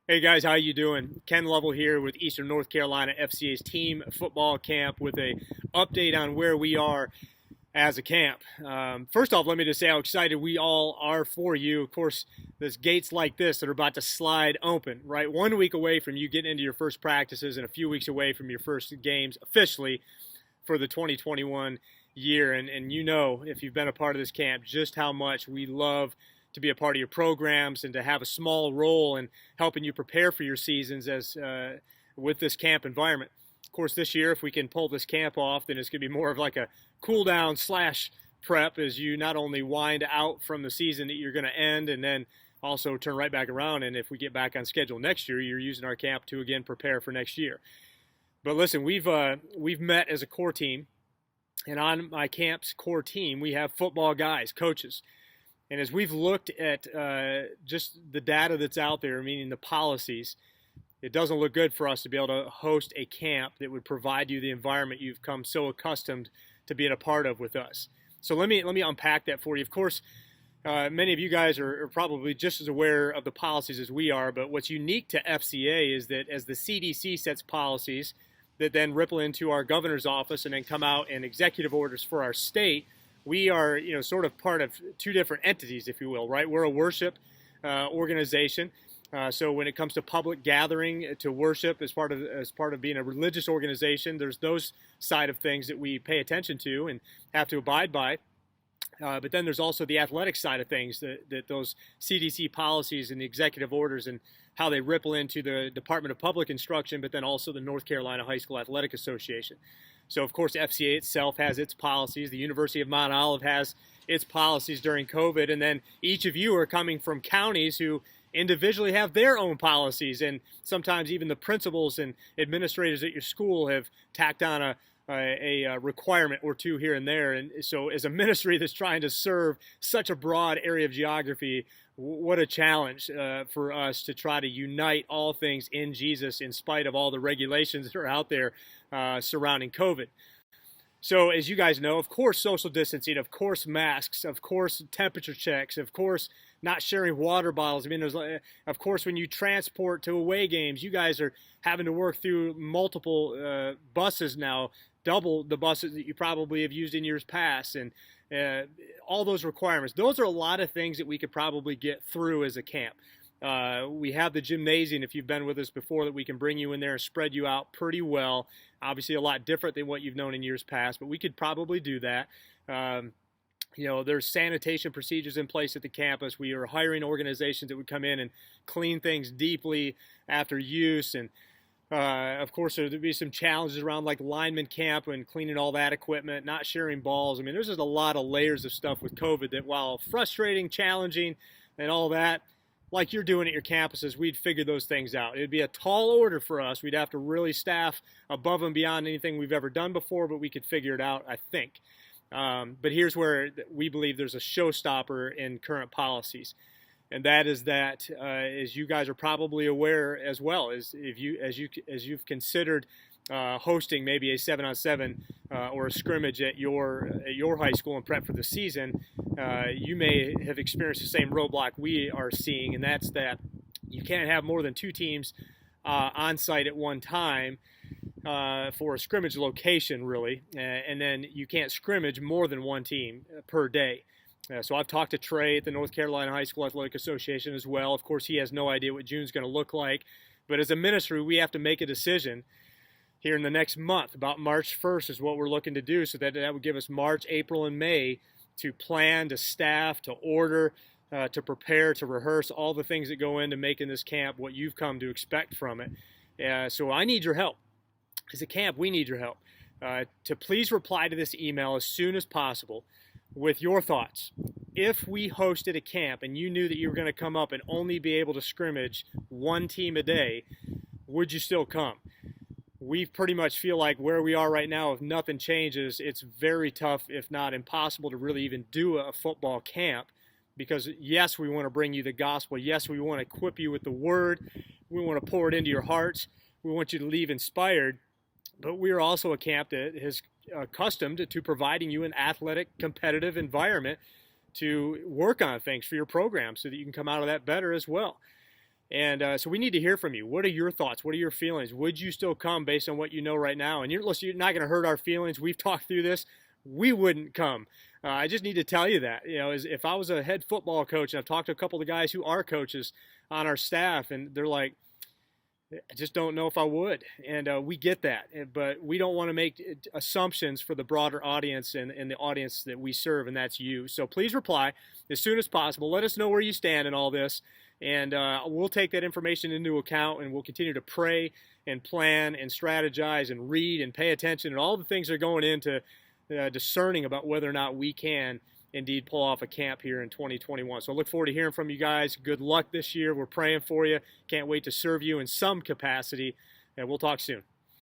Hey guys, how you doing? Ken Lovell here with Eastern North Carolina FCA's Team Football Camp with a update on where we are as a camp. First off, let me just say how excited we all are for you. Of course, there's gates like this that are about to slide open, right? 1 week away from you getting into your first practices and a few weeks away from your first games officially for the 2021 year. And you know, if you've been a part of this camp, just how much we love to be a part of your programs and to have a small role in helping you prepare for your seasons as with this camp environment. Of course, this year, if we can pull this camp off, then it's going to be more of like a cool down / prep as you not only wind out from the season that you're going to end and then also turn right back around. And if we get back on schedule next year, you're using our camp to again prepare for next year. But listen, we've met as a core team, and on my camp's core team, we have football guys, coaches. And as we've looked at just the data that's out there, meaning the policies, it doesn't look good for us to be able to host a camp that would provide you the environment you've come so accustomed to being a part of with us. So let me unpack that for you. Of course, many of you guys are probably just as aware of the policies as we are, but what's unique to FCA is that as the CDC sets policies that then ripple into our governor's office and then come out in executive orders for our state, we are, sort of part of two different entities, if you will, right? We're a worship organization. So when it comes to public gathering to worship as part of being a religious organization, there's those side of things that we pay attention to and have to abide by. But then there's also the athletic side of things that those CDC policies and the executive orders and how they ripple into the Department of Public Instruction, but then also the North Carolina High School Athletic Association. So, of course, FCA itself has its policies. The University of Mount Olive has its policies during COVID. And then each of you are coming from counties who individually have their own policies. And sometimes even the principals and administrators at your school have tacked on a requirement or two here and there. And so as a ministry that's trying to serve such a broad area of geography, what a challenge for us to try to unite all things in Jesus in spite of all the regulations that are out there surrounding COVID. So as you guys know, of course, social distancing, of course, masks, of course, temperature checks, of course, not sharing water bottles. I mean, of course, when you transport to away games, you guys are having to work through multiple buses now, double the buses that you probably have used in years past, and all those requirements. Those are a lot of things that we could probably get through as a camp. We have the gymnasium, if you've been with us before, that we can bring you in there and spread you out pretty well. Obviously a lot different than what you've known in years past, but we could probably do that. There's sanitation procedures in place at the campus. We are hiring organizations that would come in and clean things deeply after use. And of course, there'd be some challenges around like lineman camp and cleaning all that equipment, not sharing balls. I mean, there's just a lot of layers of stuff with COVID that, while frustrating, challenging, and all that, like you're doing at your campuses, we'd figure those things out. It'd be a tall order for us. We'd have to really staff above and beyond anything we've ever done before, but we could figure it out, I think. But here's where we believe there's a showstopper in current policies. And that is that, as you guys are probably aware as well, as you've considered hosting maybe a 7-on-7 or a scrimmage at your high school and prep for the season, you may have experienced the same roadblock we are seeing, and that's that you can't have more than two teams on site at one time for a scrimmage location, really, and then you can't scrimmage more than one team per day. So I've talked to Trey at the North Carolina High School Athletic Association as well. Of course, he has no idea what June's going to look like, but as a ministry, we have to make a decision here in the next month. About March 1st is what we're looking to do, so that would give us March, April, and May to plan, to staff, to order, to prepare, to rehearse, all the things that go into making this camp what you've come to expect from it. So I need your help. As a camp, we need your help. To please reply to this email as soon as possible with your thoughts. If we hosted a camp and you knew that you were going to come up and only be able to scrimmage one team a day, would you still come? We pretty much feel like where we are right now, if nothing changes, it's very tough, if not impossible, to really even do a football camp. Because yes, we want to bring you the gospel. Yes, we want to equip you with the word. We want to pour it into your hearts. We want you to leave inspired. But we are also a camp that is accustomed to providing you an athletic, competitive environment to work on things for your program so that you can come out of that better as well. And so we need to hear from you. What are your thoughts? What are your feelings? Would you still come based on what you know right now? And listen, you're not going to hurt our feelings. We've talked through this. We wouldn't come. I just need to tell you that, if I was a head football coach, and I've talked to a couple of the guys who are coaches on our staff, and they're like, I just don't know if I would. And we get that, but we don't want to make assumptions for the broader audience and the audience that we serve, and that's you. So please reply as soon as possible. Let us know where you stand in all this, and we'll take that information into account, and we'll continue to pray and plan and strategize and read and pay attention and all the things that are going into discerning about whether or not we can indeed pull off a camp here in 2021. So I look forward to hearing from you guys. Good luck this year. We're praying for you. Can't wait to serve you in some capacity, and we'll talk soon.